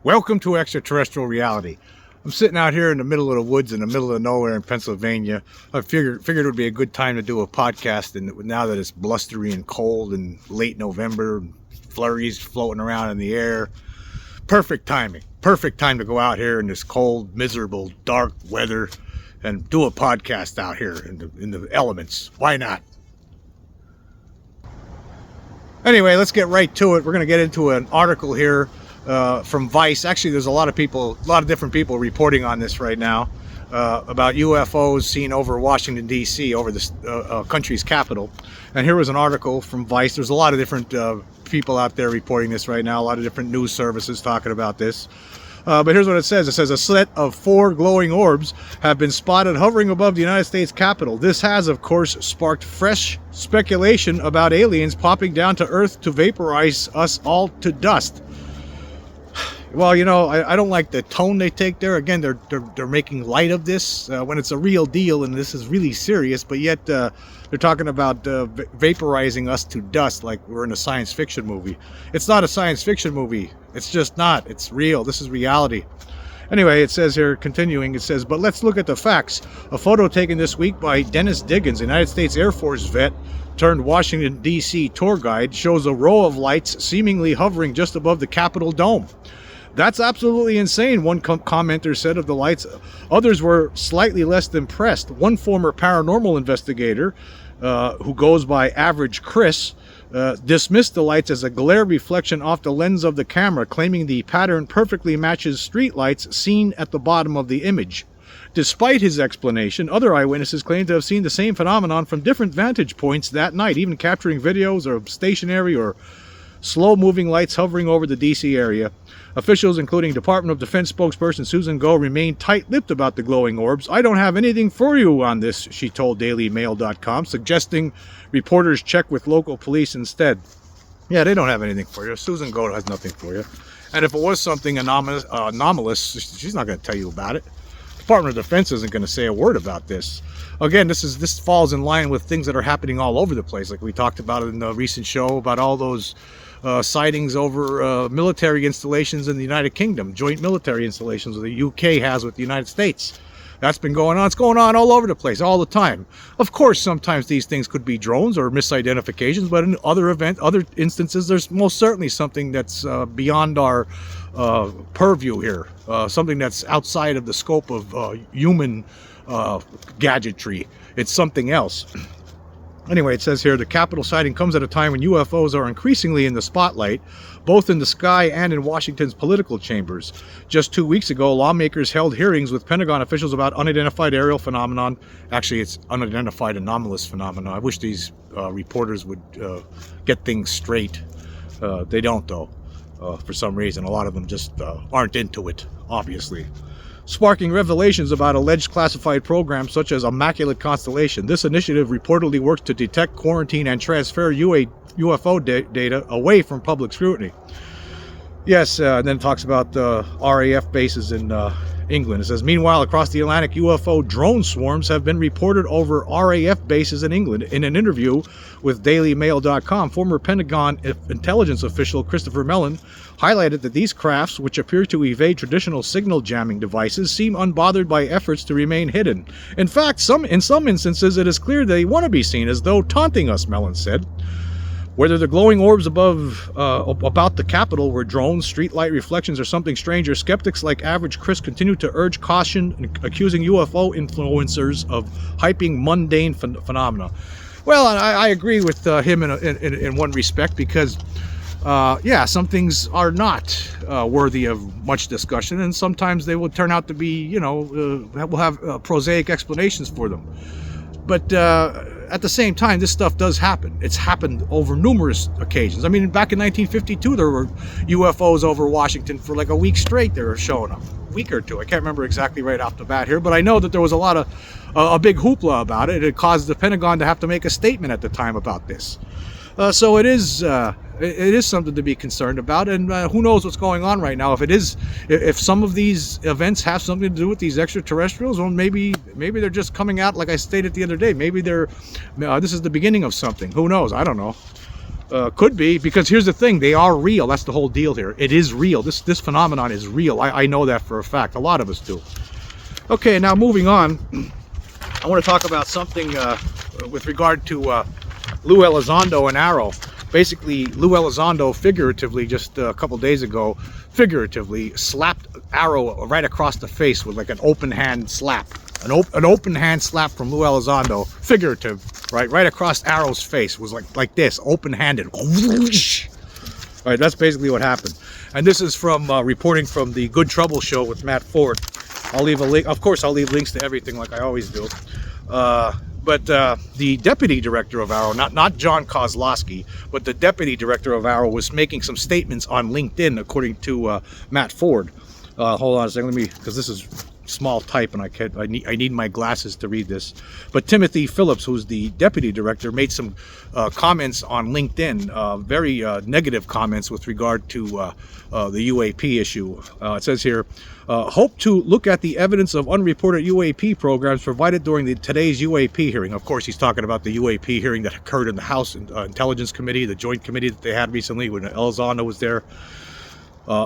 Welcome to Extraterrestrial Reality. I'm sitting out here in the middle of the woods in the middle of nowhere in Pennsylvania. I figured it would be a good time to do a podcast, and now that it's blustery and cold and late November, flurries floating around in the air. Perfect timing. Perfect time to go out here in this cold, miserable, dark weather and do a podcast out here in the elements. Why not? Anyway, let's get right to it. We're going to get into an article here from Vice. Actually, there's a lot of different people reporting on this right now about UFOs seen over Washington, D.C., over the country's capital. And here was an article from Vice. There's a lot of different people out there reporting this right now, a lot of different news services talking about this. But here's what it says. It says a set of 4 glowing orbs have been spotted hovering above the United States Capitol. This has, of course, sparked fresh speculation about aliens popping down to Earth to vaporize us all to dust. Well, you know, I don't like the tone they take there. Again, they're making light of this when it's a real deal and this is really serious, but yet they're talking about vaporizing us to dust like we're in a science fiction movie. It's not a science fiction movie. It's just not. It's real. This is reality. Anyway, it says here, continuing, it says, but let's look at the facts. A photo taken this week by Dennis Diggins, United States Air Force vet turned Washington, D.C. tour guide, shows a row of lights seemingly hovering just above the Capitol dome. That's absolutely insane, one commenter said of the lights. Others were slightly less impressed. One former paranormal investigator, who goes by Average Chris, dismissed the lights as a glare reflection off the lens of the camera, claiming the pattern perfectly matches street lights seen at the bottom of the image. Despite his explanation, other eyewitnesses claimed to have seen the same phenomenon from different vantage points that night, even capturing videos of stationary or slow-moving lights hovering over the D.C. area. Officials, including Department of Defense spokesperson Susan Go, remained tight-lipped about the glowing orbs. I don't have anything for you on this, she told DailyMail.com, suggesting reporters check with local police instead. Yeah, they don't have anything for you. Susan Go has nothing for you. And if it was something anomalous, she's not going to tell you about it. Department of Defense isn't going to say a word about this. Again, this falls in line with things that are happening all over the place, like we talked about in the recent show about all those sightings over military installations in the United Kingdom, joint military installations that the UK has with the United States. That's been going on. It's going on all over the place, all the time. Of course, sometimes these things could be drones or misidentifications, but in other instances, there's most certainly something that's beyond our purview here, something that's outside of the scope of human gadgetry. It's something else. Anyway, it says here, the Capitol sighting comes at a time when UFOs are increasingly in the spotlight, both in the sky and in Washington's political chambers. Just 2 weeks ago, lawmakers held hearings with Pentagon officials about unidentified aerial phenomenon. Actually, it's unidentified anomalous phenomena. I wish these reporters would get things straight. They don't, though, for some reason. A lot of them just aren't into it, obviously. Sparking revelations about alleged classified programs such as Immaculate Constellation. This initiative reportedly works to detect, quarantine, and transfer UFO data away from public scrutiny. Yes, and then it talks about RAF bases in England. It says, meanwhile, across the Atlantic, UFO drone swarms have been reported over RAF bases in England. In an interview with DailyMail.com, former Pentagon intelligence official Christopher Mellon highlighted that these crafts, which appear to evade traditional signal jamming devices, seem unbothered by efforts to remain hidden. In fact, in some instances, it is clear they want to be seen as though taunting us, Mellon said. Whether the glowing orbs above about the Capitol were drones, streetlight reflections, or something stranger, skeptics like Average Chris continue to urge caution, accusing UFO influencers of hyping mundane phenomena. Well, I agree with him in one respect, because yeah, some things are not worthy of much discussion, and sometimes they will turn out to be, you know, we'll have prosaic explanations for them. But at the same time, this stuff does happen. It's happened over numerous occasions. I mean, back in 1952, there were UFOs over Washington for like a week straight. They were showing up, a week or two. I can't remember exactly right off the bat here, but I know that there was a big hoopla about it. It caused the Pentagon to have to make a statement at the time about this. So it is something to be concerned about, and who knows what's going on right now. If some of these events have something to do with these extraterrestrials, well, maybe they're just coming out, like I stated the other day. Maybe this is the beginning of something. Who knows? I don't know. Could be, because here's the thing, they are real. That's the whole deal here. It is real. This phenomenon is real. I know that for a fact. A lot of us do. Okay, now moving on, I want to talk about something with regard to Lou Elizondo and AARO. Basically, Lou Elizondo figuratively, just a couple days ago, figuratively slapped AARO right across the face with like an open hand slap. An open hand slap from Lou Elizondo, figurative, right across AARO's face, was like this, open-handed. Right, that's basically what happened. And this is from reporting from the Good Trouble show with Matt Ford. I'll leave a link. Of course, I'll leave links to everything like I always do. But the deputy director of AARO, not John Kozlowski, but the deputy director of AARO was making some statements on LinkedIn, according to Matt Ford. Hold on a second, because this is small type and I need my glasses to read this. But Timothy Phillips, who's the deputy director, made some comments on LinkedIn, very negative comments with regard to the UAP issue. It says here, hope to look at the evidence of unreported UAP programs provided during today's UAP hearing. Of course, he's talking about the UAP hearing that occurred in the House Intelligence Committee, the joint committee that they had recently when Elizondo was there.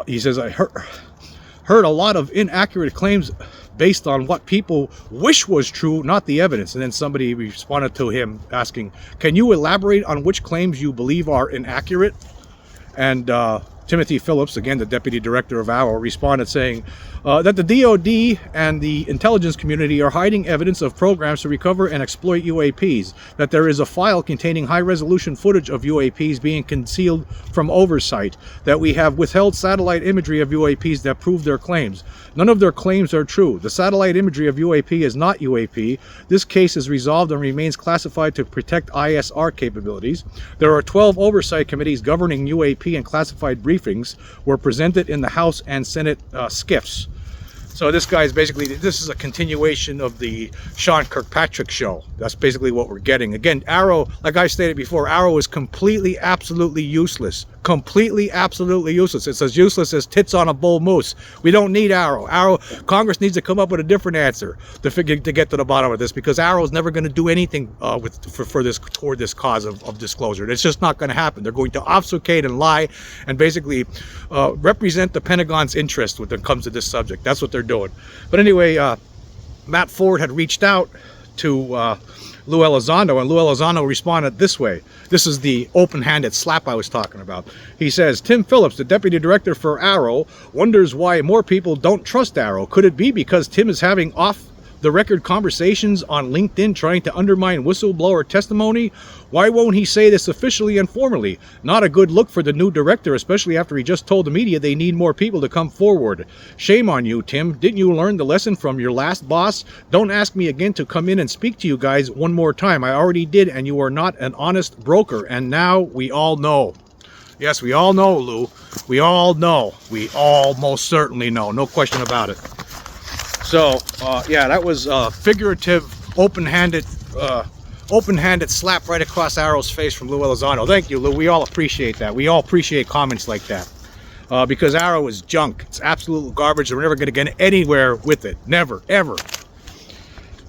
He says, I heard a lot of inaccurate claims based on what people wish was true, not the evidence. And then somebody responded to him asking, can you elaborate on which claims you believe are inaccurate? And Timothy Phillips, again the deputy director of AARO, responded saying that the DOD and the intelligence community are hiding evidence of programs to recover and exploit UAPs, that there is a file containing high-resolution footage of UAPs being concealed from oversight, that we have withheld satellite imagery of UAPs that prove their claims. None of their claims are true. The satellite imagery of UAP is not UAP. This case is resolved and remains classified to protect ISR capabilities. There are 12 oversight committees governing UAP, and classified briefings were presented in the House and Senate SCIFs. So this guy is basically, this is a continuation of the Sean Kirkpatrick show. That's basically what we're getting. Again, AARO, like I stated before, AARO is completely, absolutely useless. Completely, absolutely useless. It's as useless as tits on a bull moose. We don't need AARO. Congress needs to come up with a different answer to get to the bottom of this, because AARO is never going to do anything toward this cause of disclosure. It's just not going to happen. They're going to obfuscate and lie and basically represent the Pentagon's interest when it comes to this subject. That's what they're doing. But anyway, Matt Ford had reached out to Lou Elizondo, and Lou Elizondo responded this way. This is the open-handed slap I was talking about. He says, Tim Phillips, the deputy director for AARO, wonders why more people don't trust AARO. Could it be because Tim is having off-the-record conversations on LinkedIn trying to undermine whistleblower testimony? Why won't he say this officially and formally? Not a good look for the new director, especially after he just told the media they need more people to come forward. Shame on you, Tim. Didn't you learn the lesson from your last boss? Don't ask me again to come in and speak to you guys one more time. I already did, and you are not an honest broker. And now we all know. Yes, we all know, Lou. We all know. We all most certainly know. No question about it. So, yeah, that was figurative, open-handed slap right across AARO's face from Lou Elizondo. Thank you, Lou. We all appreciate that. We all appreciate comments like that. Because AARO is junk. It's absolute garbage. We're never going to get anywhere with it. Never, ever.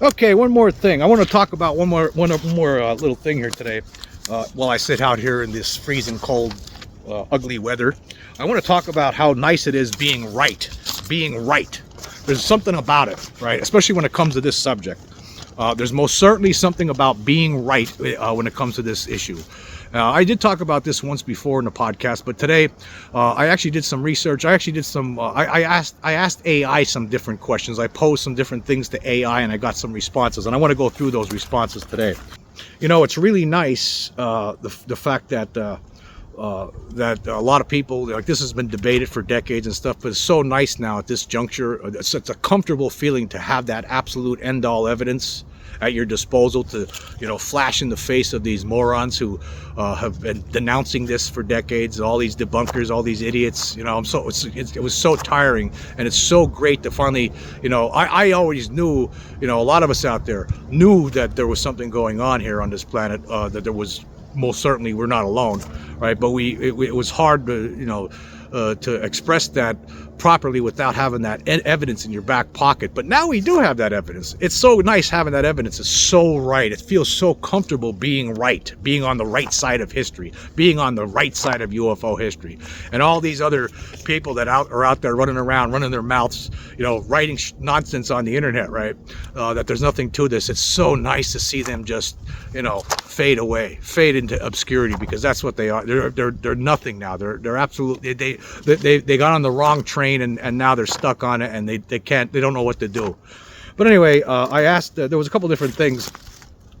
Okay, one more thing. I want to talk about one more little thing here today. While I sit out here in this freezing cold, ugly weather. I want to talk about how nice it is being right. Being right. There's something about it, right? Especially when it comes to this subject. There's most certainly something about being right when it comes to this issue. I did talk about this once before in the podcast, but today I actually did some research. I actually did some. I asked AI some different questions. I posed some different things to AI, and I got some responses. And I want to go through those responses today. You know, it's really nice the fact that that a lot of people, like, this has been debated for decades and stuff, but it's so nice now at this juncture. It's a comfortable feeling to have that absolute end-all evidence at your disposal to, you know, flash in the face of these morons who have been denouncing this for decades, all these debunkers, all these idiots. You know, it was so tiring, and it's so great to finally, you know, I always knew, you know, a lot of us out there knew that there was something going on here on this planet, that there was, most certainly we're not alone, right? But it was hard to, you know, to express that properly without having that evidence in your back pocket. But now we do have that evidence. It's so nice having that evidence. It's so right. It feels so comfortable being right, being on the right side of history, being on the right side of UFO history. And all these other people that are out there running around, running their mouths, you know, writing nonsense on the internet, right? That there's nothing to this. It's so nice to see them just, you know, fade away, fade into obscurity, because that's what they are. They're nothing now. They're absolutely, they got on the wrong train, and now they're stuck on it, and they don't know what to do. But anyway, I asked, there was a couple different things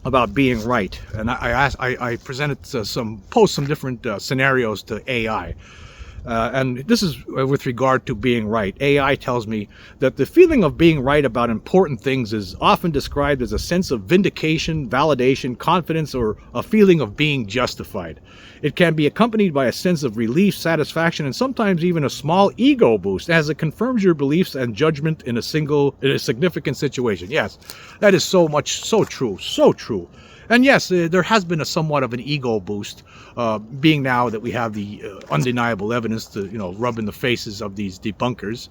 about being right, and I presented some different scenarios to AI. And this is with regard to being right. AI tells me that the feeling of being right about important things is often described as a sense of vindication, validation, confidence, or a feeling of being justified. It can be accompanied by a sense of relief, satisfaction, and sometimes even a small ego boost, as it confirms your beliefs and judgment in a significant situation. Yes, that is so true, so true. And yes, there has been somewhat of an ego boost, being now that we have the undeniable evidence to, you know, rub in the faces of these debunkers.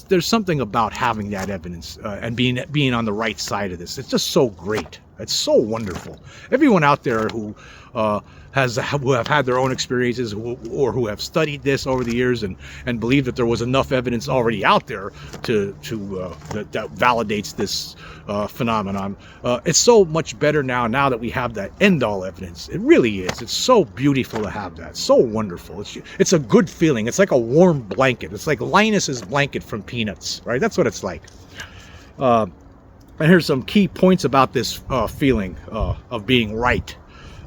There's something about having that evidence and being on the right side of this. It's just so great. It's so wonderful. Everyone out there who have had their own experiences, or who have studied this over the years and believe that there was enough evidence already out there that validates this phenomenon. It's so much better now that we have that end-all evidence. It really is. It's so beautiful to have that. So wonderful. It's a good feeling. It's like a warm blanket. It's like Linus's blanket from Peanuts, right? That's what it's like. And here's some key points about this feeling of being right.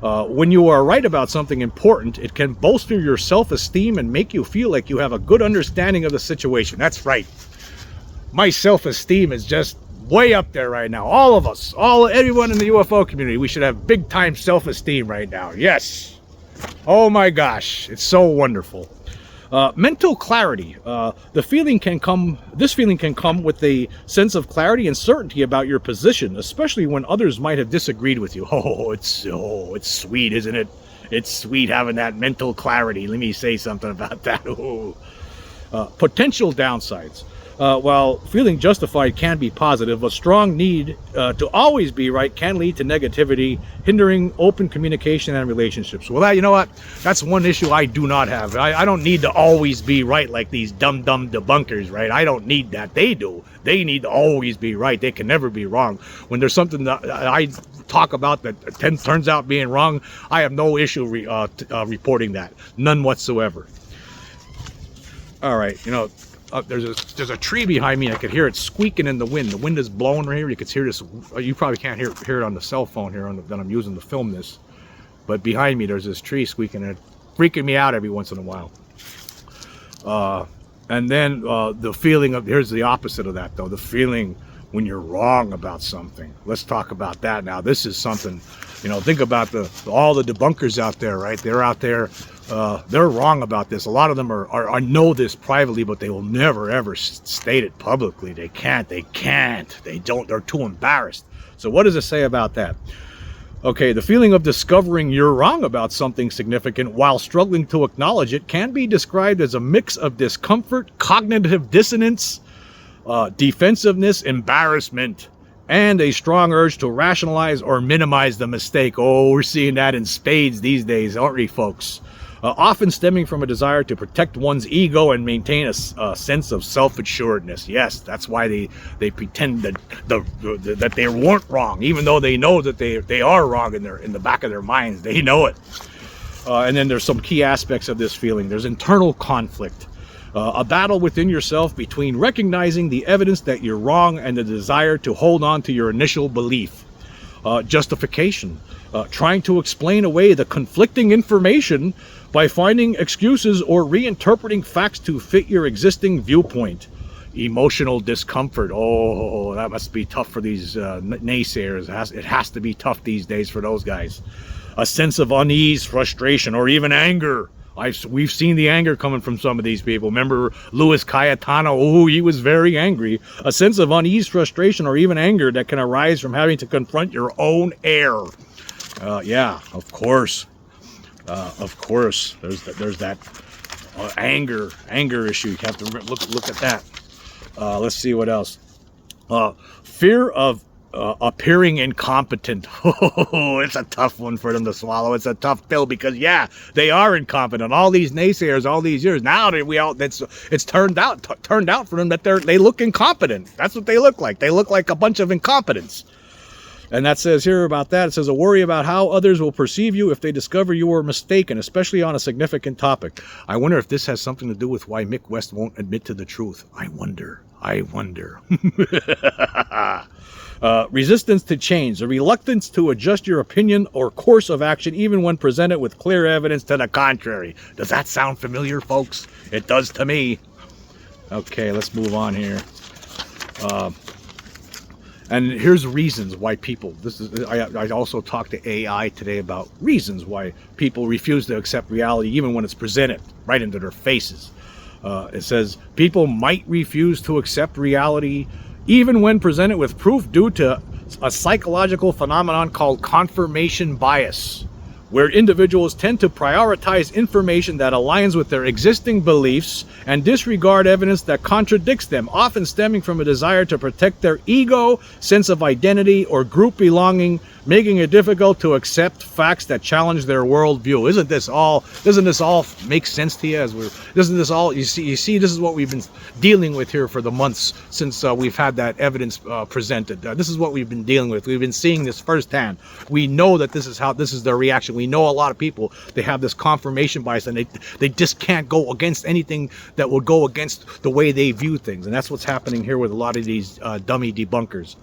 When you are right about something important, it can bolster your self-esteem and make you feel like you have a good understanding of the situation. That's right. My self-esteem is just way up there right now. All of us, everyone in the UFO community, we should have big-time self-esteem right now. Yes. Oh my gosh, it's so wonderful. Mental clarity. This feeling can come with a sense of clarity and certainty about your position, especially when others might have disagreed with you. It's sweet, isn't it? It's sweet having that mental clarity. Let me say something about that. Potential downsides. While feeling justified can be positive, a strong need to always be right can lead to negativity, hindering open communication and relationships. Well, you know what? That's one issue I do not have. I don't need to always be right like these dumb debunkers, right? I don't need that. They do. They need to always be right. They can never be wrong. When there's something that I talk about that turns out being wrong, I have no issue reporting that. None whatsoever. All right, you know, there's a tree behind me. I could hear it squeaking in the wind. The wind is blowing right here. You could hear this. You probably can't hear it on the cell phone here that I'm using to film this. But behind me, there's this tree squeaking, and it's freaking me out every once in a while. And then the feeling of, here's the opposite of that though. The feeling when you're wrong about something. Let's talk about that now. This is something, you know, think about all the debunkers out there, right? They're out there. They're wrong about this. A lot of them are know this privately, but they will never ever state it publicly. They can't. They don't. They're too embarrassed. So what does it say about that? Okay, the feeling of discovering you're wrong about something significant while struggling to acknowledge it can be described as a mix of discomfort, cognitive dissonance, defensiveness, embarrassment, and a strong urge to rationalize or minimize the mistake. Oh, we're seeing that in spades these days, aren't we, folks? Often stemming from a desire to protect one's ego and maintain a sense of self-assuredness. Yes, that's why they pretend that they weren't wrong, even though they know that they are wrong in the back of their minds. They know it. And then there's some key aspects of this feeling. There's internal conflict, a battle within yourself between recognizing the evidence that you're wrong and the desire to hold on to your initial belief. Justification, trying to explain away the conflicting information by finding excuses or reinterpreting facts to fit your existing viewpoint. Emotional discomfort. Oh, that must be tough for these naysayers. It has to be tough these days for those guys. A sense of unease, frustration, or even anger. We've seen the anger coming from some of these people. Remember Louis Cayetano? Oh, he was very angry. A sense of unease, frustration, or even anger that can arise from having to confront your own error. Yeah, of course. There's that Anger issue. You have to look at that. Let's see what else. Fear of appearing incompetent. Oh, it's a tough one for them to swallow. It's a tough pill because, yeah, they are incompetent. All these naysayers, all these years, now it's turned out for them that they look incompetent. That's what they look like. They look like a bunch of incompetents. And that says here about that, it says a worry about how others will perceive you if they discover you were mistaken, especially on a significant topic. I wonder if this has something to do with why Mick West won't admit to the truth. I wonder. Resistance to change, a reluctance to adjust your opinion or course of action even when presented with clear evidence to the contrary. Does that sound familiar, folks? It does to me. Okay, let's move on here. And here's reasons why people, I also talked to AI today about reasons why people refuse to accept reality even when it's presented right into their faces. It says people might refuse to accept reality even when presented with proof due to a psychological phenomenon called confirmation bias, where individuals tend to prioritize information that aligns with their existing beliefs and disregard evidence that contradicts them, often stemming from a desire to protect their ego, sense of identity, or group belonging, making it difficult to accept facts that challenge their worldview. Doesn't this all make sense to you? Doesn't this all, you see, this is what we've been dealing with here for the months since we've had that evidence presented. This is what we've been dealing with. We've been seeing this firsthand. We know that this is their reaction. We know a lot of people, they have this confirmation bias and they just can't go against anything that would go against the way they view things. And that's what's happening here with a lot of these dummy debunkers.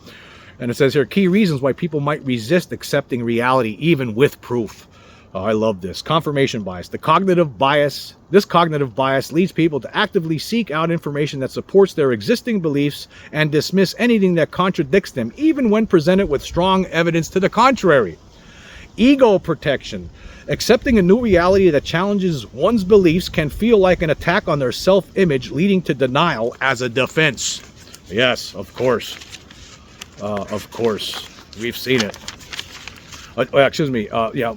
And it says here, key reasons why people might resist accepting reality even with proof. Oh, I love this. Confirmation bias. This cognitive bias leads people to actively seek out information that supports their existing beliefs and dismiss anything that contradicts them, even when presented with strong evidence to the contrary. Ego protection. Accepting a new reality that challenges one's beliefs can feel like an attack on their self-image, leading to denial as a defense. Yes, of course. We've seen it.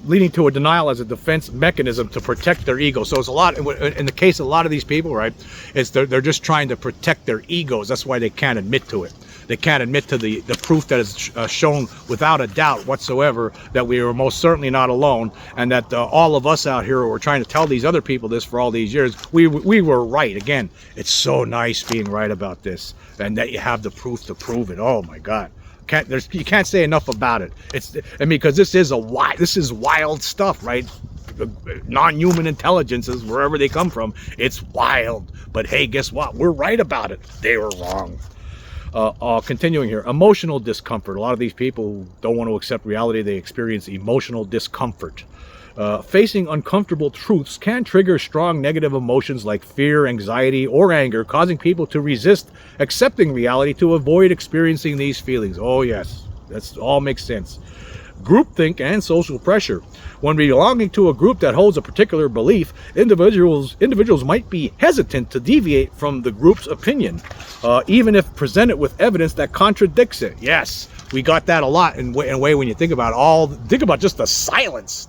Leading to a denial as a defense mechanism to protect their ego. So it's a lot, in the case of a lot of these people, right, they're just trying to protect their egos. That's why they can't admit to it. They can't admit to the proof that is shown without a doubt whatsoever that we are most certainly not alone, and that all of us out here who are trying to tell these other people this for all these years, we were right. Again, it's so nice being right about this, and that you have the proof to prove it. Oh my God. You can't say enough about it. Because this is wild stuff, right? Non-human intelligences, wherever they come from, it's wild. But hey, guess what? We're right about it. They were wrong. Continuing here, emotional discomfort. A lot of these people who don't want to accept reality, they experience emotional discomfort. Facing uncomfortable truths can trigger strong negative emotions like fear, anxiety, or anger, causing people to resist accepting reality to avoid experiencing these feelings. Oh yes, that all makes sense. Groupthink and social pressure. When belonging to a group that holds a particular belief, individuals might be hesitant to deviate from the group's opinion, even if presented with evidence that contradicts it. Yes, we got that a lot in a way when you think about just the silence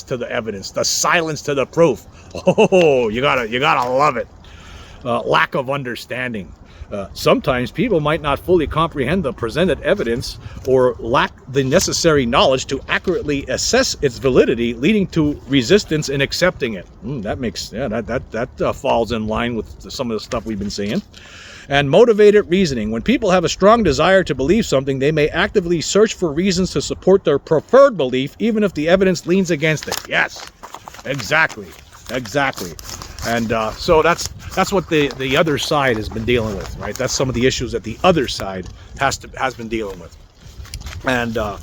to the evidence, the silence to the proof. Oh, you gotta love it. Lack of understanding. Sometimes people might not fully comprehend the presented evidence or lack the necessary knowledge to accurately assess its validity, leading to resistance in accepting it. That falls in line with some of the stuff we've been seeing. And motivated reasoning. When people have a strong desire to believe something, they may actively search for reasons to support their preferred belief, even if the evidence leans against it. Yes, exactly. And so that's what the other side has been dealing with, right? That's some of the issues that the other side has been dealing with. And so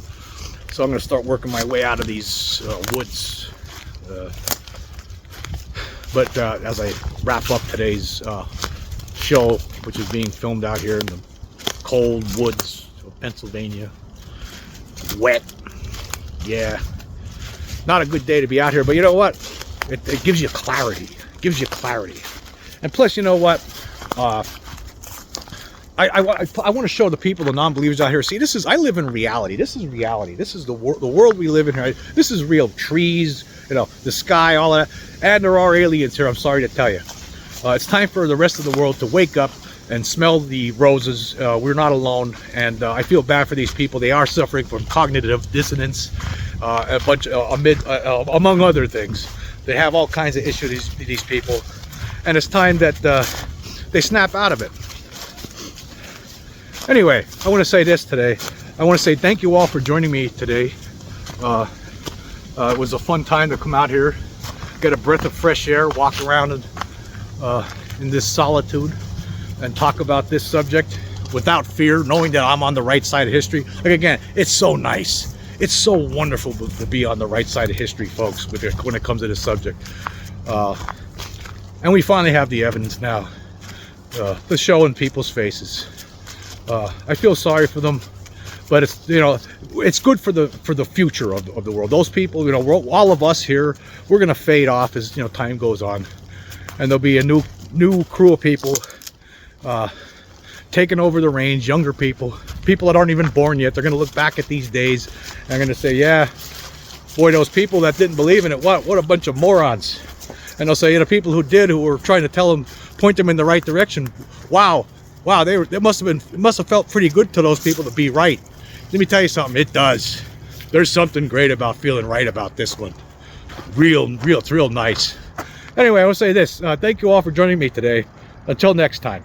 I'm going to start working my way out of these woods. But as I wrap up today's show, which is being filmed out here in the cold woods of Pennsylvania, wet, yeah, not a good day to be out here, but you know what, it gives you clarity. And plus, you know what, I want to show the people, the non-believers out here, see, I live in reality. This is reality. This is the world we live in here. This is real. Trees, you know, the sky, all of that. And there are aliens here, I'm sorry to tell you. It's time for the rest of the world to wake up and smell the roses. We're not alone, and I feel bad for these people. They are suffering from cognitive dissonance, among other things. They have all kinds of issues, these people, and it's time that they snap out of it. Anyway, I want to say this today. I want to say thank you all for joining me today. It was a fun time to come out here, get a breath of fresh air, walk around in this solitude, and talk about this subject without fear, knowing that I'm on the right side of history. Like, again, it's so nice. It's so wonderful to be on the right side of history, folks, when it comes to this subject. And we finally have the evidence now to show in people's faces. I feel sorry for them, but it's, you know, it's good for the future of the world. Those people, you know, all of us here, we're gonna fade off as, you know, time goes on, and there'll be a new crew of people taking over the reins, younger people that aren't even born yet. They're going to look back at these days and they're going to say, yeah, boy, those people that didn't believe in it, what a bunch of morons. And they'll say, you know, people who did, who were trying to tell them, point them in the right direction, wow, it must have felt pretty good to those people to be right. Let me tell you something, it does. There's something great about feeling right about this one. It's real nice. Anyway, I want to say this, thank you all for joining me today. Until next time.